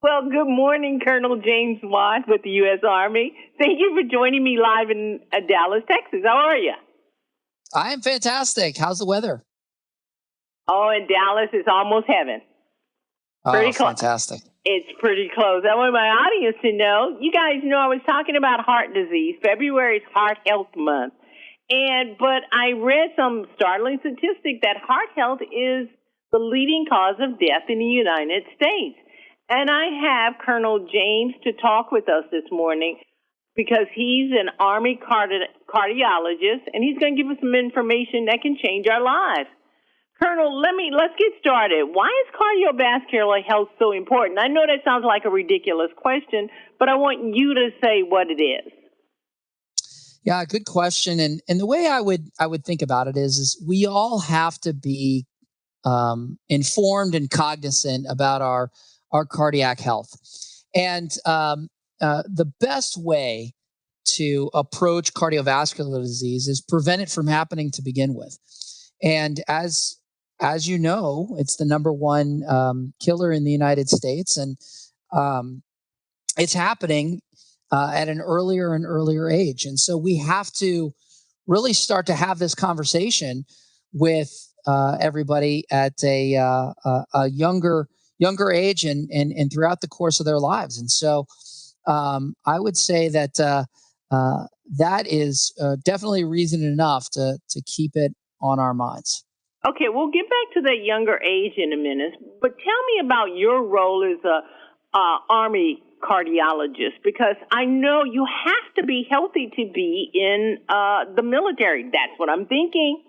Well, good morning, Colonel James Watt with the U.S. Army. Thank you for joining me live in Dallas, Texas. How are you? I am fantastic. How's the weather? Oh, in Dallas, it's almost heaven. Oh, fantastic. It's pretty close. I want my audience to know. You guys know I was talking about heart disease. February is Heart Health Month. But I read some startling statistic that heart health is the leading cause of death in the United States. And I have Colonel James to talk with us this morning because he's an Army cardiologist, and he's going to give us some information that can change our lives. Colonel, let's get started. Why is cardiovascular health so important? I know that sounds like a ridiculous question, but I want you to say what it is. Yeah, good question. And the way I would think about it is we all have to be informed and cognizant about our cardiac health. And the best way to approach cardiovascular disease is prevent it from happening to begin with. And as you know, it's the number one killer in the United States, and it's happening at an earlier and earlier age. And so we have to really start to have this conversation with everybody at a younger age and throughout the course of their lives. And so I would say that that is definitely reason enough to keep it on our minds. Okay, we'll get back to that younger age in a minute, but tell me about your role as a Army cardiologist, because I know you have to be healthy to be in the military. That's what I'm thinking.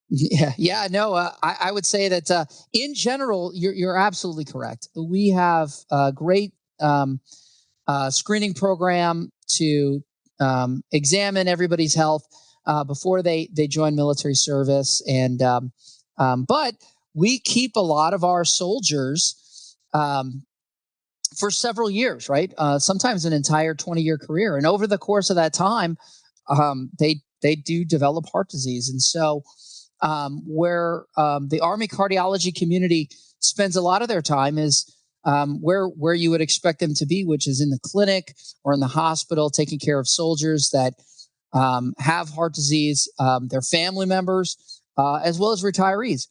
Yeah, no, I would say that in general, you're absolutely correct. We have a great screening program to examine everybody's health before they join military service, and but we keep a lot of our soldiers for several years, right? Sometimes an entire 20-year career, and over the course of that time, they do develop heart disease, and so where the Army cardiology community spends a lot of their time is where you would expect them to be, which is in the clinic or in the hospital, taking care of soldiers that have heart disease, their family members, as well as retirees.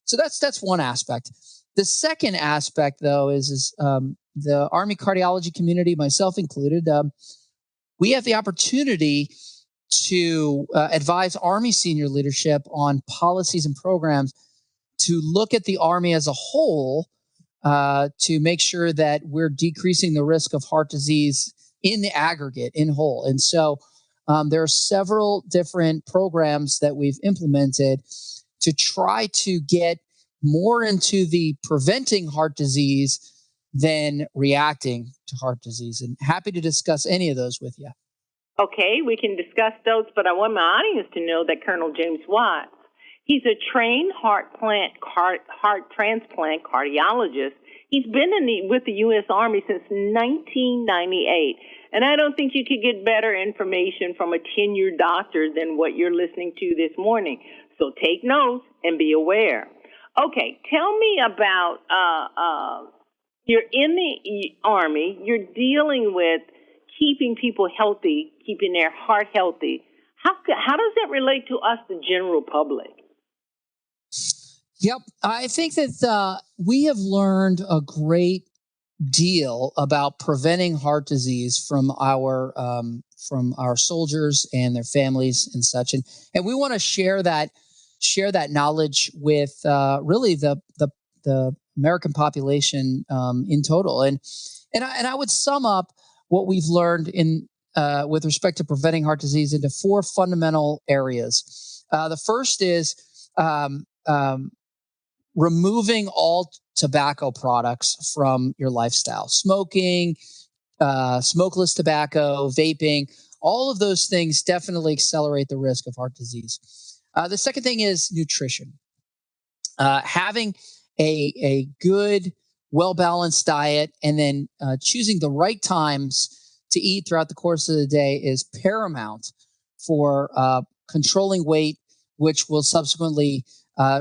So that's one aspect. The second aspect, though, is the Army cardiology community, myself included, we have the opportunity to advise Army senior leadership on policies and programs to look at the Army as a whole to make sure that we're decreasing the risk of heart disease in the aggregate, in whole. And so there are several different programs that we've implemented to try to get more into the preventing heart disease than reacting to heart disease. And happy to discuss any of those with you. Okay, we can discuss those, but I want my audience to know that Colonel James Watts, he's a trained heart transplant cardiologist. He's been with the U.S. Army since 1998. And I don't think you could get better information from a tenured doctor than what you're listening to this morning. So take notes and be aware. Okay, tell me about, you're in the Army, you're dealing with keeping people healthy, keeping their heart healthy. How does that relate to us, the general public? Yep, I think that we have learned a great deal about preventing heart disease from our soldiers and their families and such, and we want to share that knowledge with really the American population in total, and I would sum up what we've learned in with respect to preventing heart disease into four fundamental areas. The first is removing all tobacco products from your lifestyle. Smoking, smokeless tobacco, vaping, all of those things definitely accelerate the risk of heart disease. The second thing is nutrition. Having a good, well-balanced diet and then choosing the right times to eat throughout the course of the day is paramount for controlling weight, which will subsequently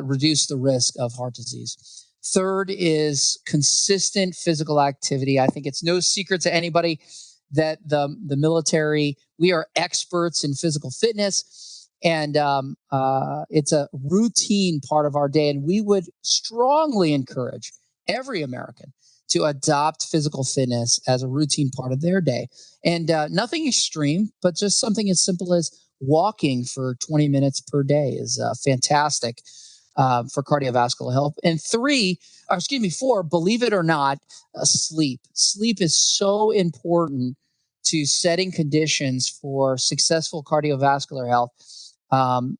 reduce the risk of heart disease. Third is consistent physical activity. I think it's no secret to anybody that the military, we are experts in physical fitness, and it's a routine part of our day. And we would strongly encourage every American to adopt physical fitness as a routine part of their day. And nothing extreme, but just something as simple as walking for 20 minutes per day is fantastic for cardiovascular health. And four, believe it or not, sleep. Sleep is so important to setting conditions for successful cardiovascular health.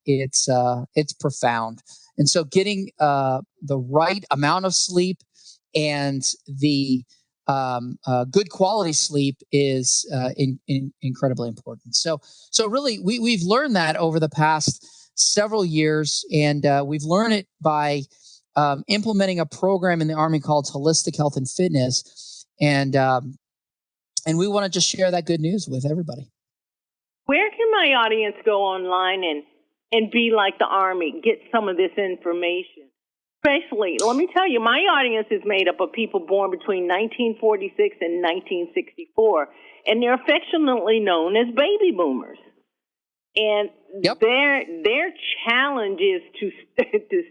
It's profound. And so getting the right amount of sleep and the good quality sleep is incredibly important. So really, we've learned that over the past several years, and we've learned it by implementing a program in the Army called Holistic Health and Fitness, and we want to just share that good news with everybody. Where can my audience go online and be like the Army, get some of this information? Especially, let me tell you, my audience is made up of people born between 1946 and 1964, and they're affectionately known as baby boomers. And yep. their challenge is to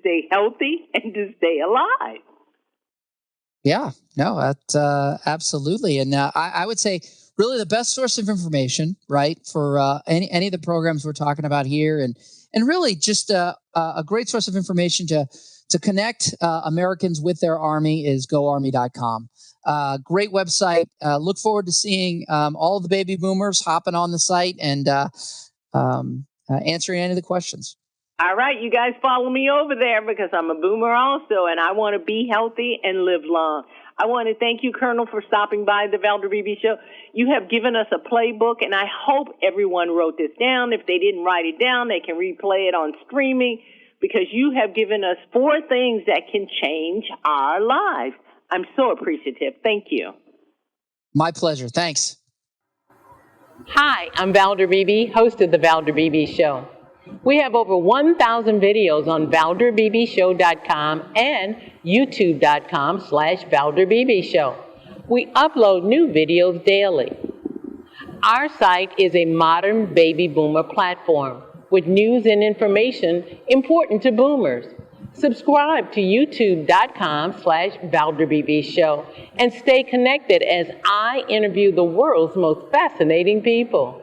stay healthy and to stay alive. Yeah, no, that absolutely. And I would say really the best source of information, right, for any of the programs we're talking about here, and really just a great source of information to connect Americans with their Army is goarmy.com. Great website. Look forward to seeing all of the baby boomers hopping on the site and answering any of the questions. All right, you guys follow me over there because I'm a boomer also, and I want to be healthy and live long. I want to thank you, Colonel, for stopping by the Valder Beebe Show. You have given us a playbook, and I hope everyone wrote this down. If they didn't write it down, they can replay it on streaming, because you have given us 4 things that can change our lives. I'm so appreciative. Thank you. My pleasure. Thanks. Hi, I'm Valder Beebe, host of the Valder Beebe Show. We have over 1,000 videos on ValderBeebeShow.com and YouTube.com/ValderBeebeShow. We upload new videos daily. Our site is a modern baby boomer platform with news and information important to boomers. Subscribe to YouTube.com/ValderBeebeShow and stay connected as I interview the world's most fascinating people.